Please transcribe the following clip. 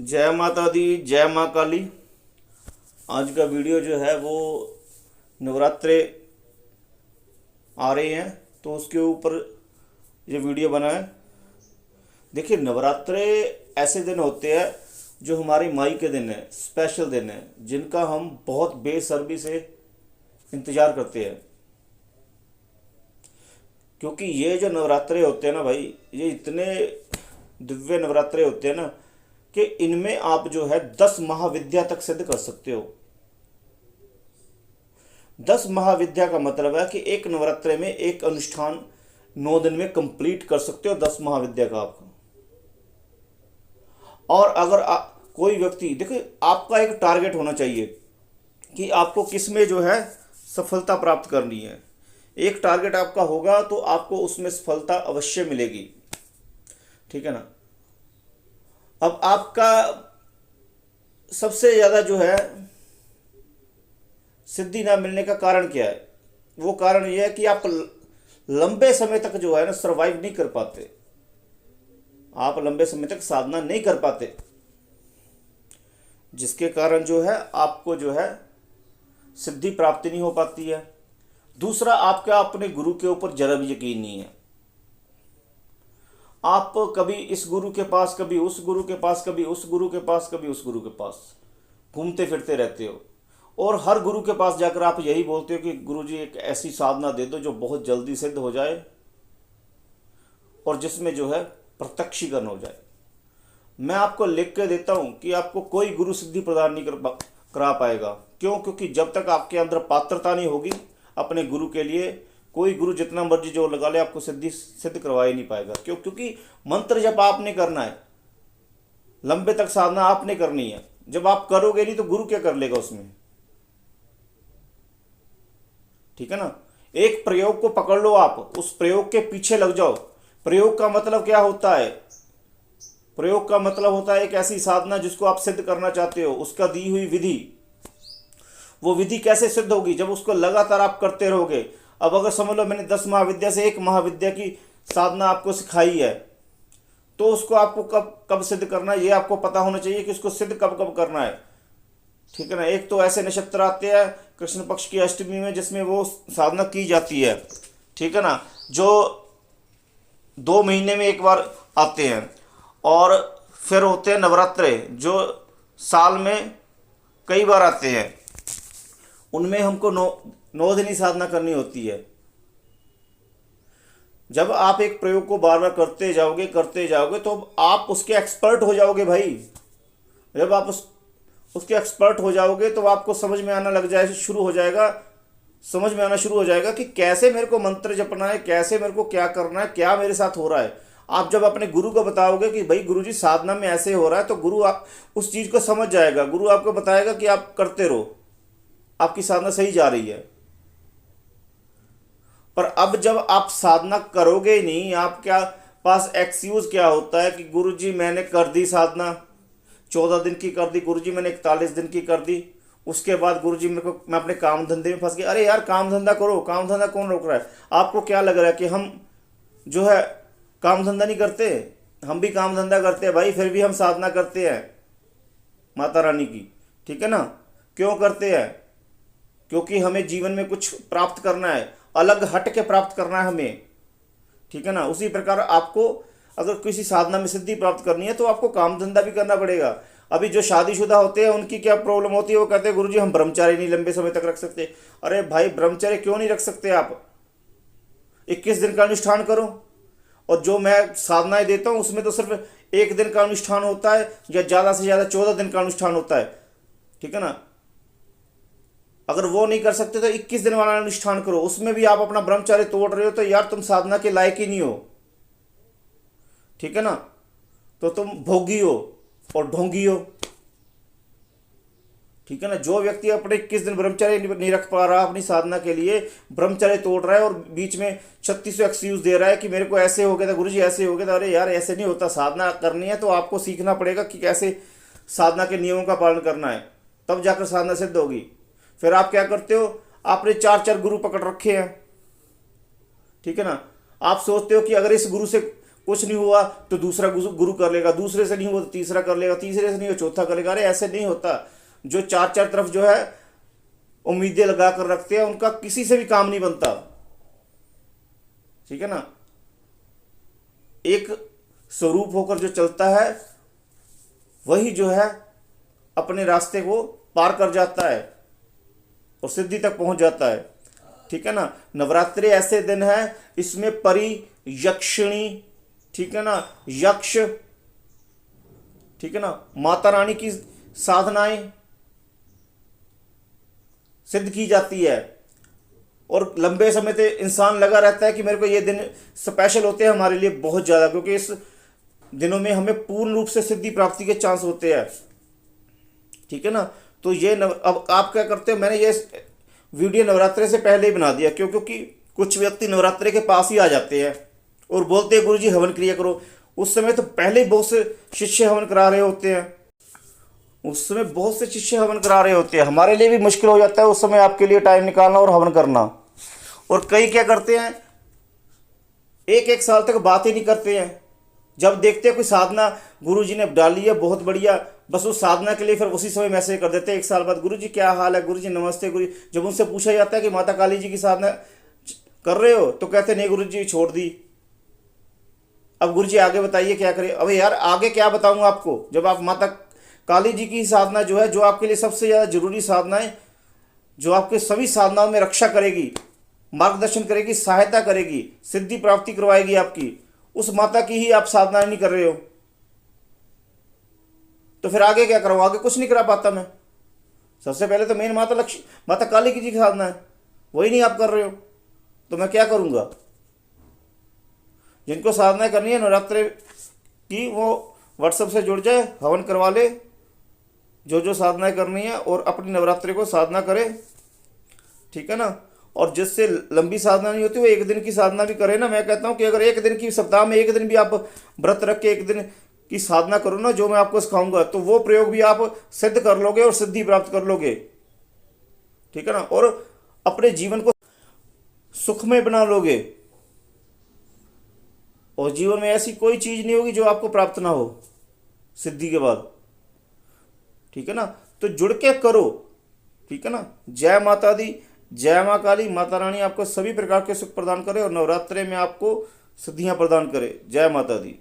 जय माता दी, जय माँ काली। आज का वीडियो जो है वो नवरात्रे आ रहे हैं तो उसके ऊपर ये वीडियो बना है। देखिए, नवरात्रे ऐसे दिन होते हैं जो हमारी माई के दिन है, स्पेशल दिन है, जिनका हम बहुत बेसब्री से इंतज़ार करते हैं। क्योंकि ये जो नवरात्रे होते हैं ना भाई, ये इतने दिव्य नवरात्रे होते हैं ना कि इनमें आप जो है 10 महाविद्या तक सिद्ध कर सकते हो। 10 महाविद्या का मतलब है कि एक नवरात्रे में एक अनुष्ठान 9 दिन में कंप्लीट कर सकते हो, 10 महाविद्या का आपका। और अगर कोई व्यक्ति, देखिए, आपका एक टारगेट होना चाहिए कि आपको किस में जो है सफलता प्राप्त करनी है। एक टारगेट आपका होगा तो आपको उसमें सफलता अवश्य मिलेगी, ठीक है ना। अब आपका सबसे ज़्यादा जो है सिद्धि ना मिलने का कारण क्या है? वो कारण ये है कि आप लंबे समय तक जो है ना सरवाइव नहीं कर पाते। आप लंबे समय तक साधना नहीं कर पाते, जिसके कारण जो है आपको जो है सिद्धि प्राप्ति नहीं हो पाती है। दूसरा, आपका अपने गुरु के ऊपर जरा भी यकीन नहीं है। आप कभी इस गुरु के पास, कभी उस गुरु के पास, कभी उस गुरु के पास, कभी उस गुरु के पास घूमते फिरते रहते हो। और हर गुरु के पास जाकर आप यही बोलते हो कि गुरु जी एक ऐसी साधना दे दो जो बहुत जल्दी सिद्ध हो जाए और जिसमें जो है प्रत्यक्षीकरण हो जाए। मैं आपको लिख के देता हूं कि आपको कोई गुरु सिद्धि प्रदान नहीं करा पाएगा। क्यों? क्योंकि जब तक आपके अंदर पात्रता नहीं होगी अपने गुरु के लिए, कोई गुरु जितना मर्जी जोर लगा ले आपको सिद्धि सिद्ध करवा ही नहीं पाएगा। क्यों? क्योंकि मंत्र जब आपने करना है, लंबे तक साधना आपने करनी है। जब आप करोगे नहीं तो गुरु क्या कर लेगा उसमें, ठीक है ना। एक प्रयोग को पकड़ लो, आप उस प्रयोग के पीछे लग जाओ। प्रयोग का मतलब क्या होता है? प्रयोग का मतलब होता है एक ऐसी साधना जिसको आप सिद्ध करना चाहते हो, उसका दी हुई विधि। वो विधि कैसे सिद्ध होगी? जब उसको लगातार आप करते रहोगे। अब अगर समझ लो मैंने 10 महाविद्या से एक महाविद्या की साधना आपको सिखाई है, तो उसको आपको कब कब सिद्ध करना है ये आपको पता होना चाहिए कि उसको सिद्ध कब कब करना है, ठीक है ना। एक तो ऐसे नक्षत्र आते हैं कृष्ण पक्ष की अष्टमी में जिसमें वो साधना की जाती है, ठीक है ना, जो 2 महीने में एक बार आते हैं। और फिर होते हैं नवरात्रे जो साल में कई बार आते हैं। उनमें हमको 9 दिन ही साधना करनी होती है। जब आप एक प्रयोग को बार बार करते जाओगे तो आप उसके एक्सपर्ट हो जाओगे भाई। जब आप उसके एक्सपर्ट हो जाओगे तो आपको समझ में आना शुरू हो जाएगा कि कैसे मेरे को मंत्र जपना है, कैसे मेरे को क्या करना है, क्या मेरे साथ हो रहा है। आप जब अपने गुरु को बताओगे कि भाई गुरुजी साधना में ऐसे हो रहा है, तो गुरु उस चीज़ को समझ जाएगा। गुरु आपको बताएगा कि आप करते रहो, आपकी साधना सही जा रही है। पर अब जब आप साधना करोगे ही नहीं, आपके पास एक्सक्यूज क्या होता है कि गुरुजी मैंने कर दी साधना, 14 दिन की कर दी, गुरुजी मैंने 41 दिन की कर दी, उसके बाद गुरुजी मैं अपने काम धंधे में फंस गया। अरे यार, काम धंधा करो, काम धंधा कौन रोक रहा है? आपको क्या लग रहा है कि हम जो है काम धंधा नहीं करते? हम भी काम धंधा करते हैं भाई, फिर भी हम साधना करते हैं माता रानी की, ठीक है ना। क्यों करते हैं? क्योंकि हमें जीवन में कुछ प्राप्त करना है, अलग हट के प्राप्त करना है हमें, ठीक है ना। उसी प्रकार आपको अगर किसी साधना में सिद्धि प्राप्त करनी है तो आपको काम धंधा भी करना पड़ेगा। अभी जो शादीशुदा होते हैं उनकी क्या प्रॉब्लम होती है? वो कहते हैं गुरुजी हम ब्रह्मचारी नहीं लंबे समय तक रख सकते। अरे भाई, ब्रह्मचर्य क्यों नहीं रख सकते आप? 21 दिन का अनुष्ठान करो। और जो मैं साधनाएं देता हूं उसमें तो सिर्फ 1 दिन का अनुष्ठान होता है या ज़्यादा से ज़्यादा 14 दिन का अनुष्ठान होता है, ठीक है ना। अगर वो नहीं कर सकते तो 21 दिन वाला अनुष्ठान करो। उसमें भी आप अपना ब्रह्मचर्य तोड़ रहे हो तो यार तुम साधना के लायक ही नहीं हो, ठीक है ना। तो तुम भोगी हो और ढोंगी हो, ठीक है ना। जो व्यक्ति अपने 21 दिन ब्रह्मचर्य नहीं रख पा रहा अपनी साधना के लिए, ब्रह्मचर्य तोड़ रहा है और बीच में 3600 एक्सक्यूज दे रहा है कि मेरे को ऐसे हो गया था गुरुजी, ऐसे हो गया था। अरे यार, ऐसे नहीं होता। साधना करनी है तो आपको सीखना पड़ेगा कि कैसे साधना के नियमों का पालन करना है, तब जाकर साधना सिद्ध होगी। फिर आप क्या करते हो? आपने 4 गुरु पकड़ रखे हैं, ठीक है ना। आप सोचते हो कि अगर इस गुरु से कुछ नहीं हुआ तो दूसरा गुरु कर लेगा, दूसरे से नहीं हुआ तो तीसरा कर लेगा, तीसरे से नहीं हुआ चौथा कर लेगा। अरे ऐसे नहीं होता। जो चार चार तरफ जो है उम्मीदें लगा कर रखते हैं उनका किसी से भी काम नहीं बनता। ठीक है ना। एक स्वरूप होकर जो चलता है वही जो है अपने रास्ते को पार कर जाता है और सिद्धि तक पहुंच जाता है। ठीक है ना। नवरात्रि ऐसे दिन है, इसमें परी, यक्षिणी, ठीक है ना, यक्ष, ठीक है ना, माता रानी की साधनाएं सिद्ध की जाती है। और लंबे समय से इंसान लगा रहता है कि मेरे को ये दिन स्पेशल होते हैं हमारे लिए बहुत ज़्यादा, क्योंकि इस दिनों में हमें पूर्ण रूप से सिद्धि प्राप्ति के चांस होते हैं। ठीक है ना। तो ये अब आप क्या करते हो, मैंने ये वीडियो नवरात्रि से पहले ही बना दिया, क्योंकि कुछ व्यक्ति नवरात्रि के पास ही आ जाते हैं और बोलते हैं गुरुजी हवन क्रिया करो। उस समय तो पहले ही बहुत से शिष्य हवन करा रहे होते हैं, उस समय बहुत से शिष्य हवन करा रहे होते हैं। हमारे लिए भी मुश्किल हो जाता है उस समय आपके लिए टाइम निकालना और हवन करना। और कई क्या करते हैं, एक एक साल तक बात ही नहीं करते हैं। जब देखते हैं कोई साधना गुरुजी ने डाली है बहुत बढ़िया, बस उस साधना के लिए फिर उसी समय मैसेज कर देते हैं एक साल बाद, गुरुजी क्या हाल है, गुरुजी नमस्ते। गुरु जब उनसे पूछा जाता है कि माता काली जी की साधना कर रहे हो तो कहते नहीं गुरुजी छोड़ दी। अब गुरुजी आगे बताइए क्या करें। अबे यार आगे क्या बताऊं आपको, जब आप माता काली जी की साधना जो है, जो आपके लिए सबसे ज़्यादा जरूरी साधना है, जो आपके सभी साधनाओं में रक्षा करेगी, मार्गदर्शन करेगी, सहायता करेगी, सिद्धि प्राप्ति करवाएगी आपकी, उस माता की ही आप साधना नहीं कर रहे हो तो फिर आगे क्या करूँ, आगे कुछ नहीं करा पाता मैं। सबसे पहले तो मेन माता काली की जी की साधना है, वही नहीं आप कर रहे हो तो मैं क्या करूँगा। जिनको साधना करनी है नवरात्रि की वो व्हाट्सएप से जुड़ जाए, हवन करवा ले, जो साधनाएं करनी है और अपनी नवरात्रि को साधना करे। ठीक है ना। और जिससे लंबी साधना नहीं होती वो एक दिन की साधना भी करे ना। मैं कहता हूँ कि अगर एक दिन की, सप्ताह में एक दिन भी आप व्रत रख के एक दिन की साधना करो ना, जो मैं आपको सिखाऊंगा, तो वो प्रयोग भी आप सिद्ध कर लोगे और सिद्धि प्राप्त कर लोगे। ठीक है ना। और अपने जीवन को सुखमय बना लोगे और जीवन में ऐसी कोई चीज नहीं होगी जो आपको प्राप्त ना हो सिद्धि के बाद। ठीक है ना। तो जुड़ के करो। ठीक है ना। जय माता दी, जय माँ काली। माता रानी आपको सभी प्रकार के सुख प्रदान करे और नवरात्रि में आपको सिद्धियां प्रदान करे। जय माता दी।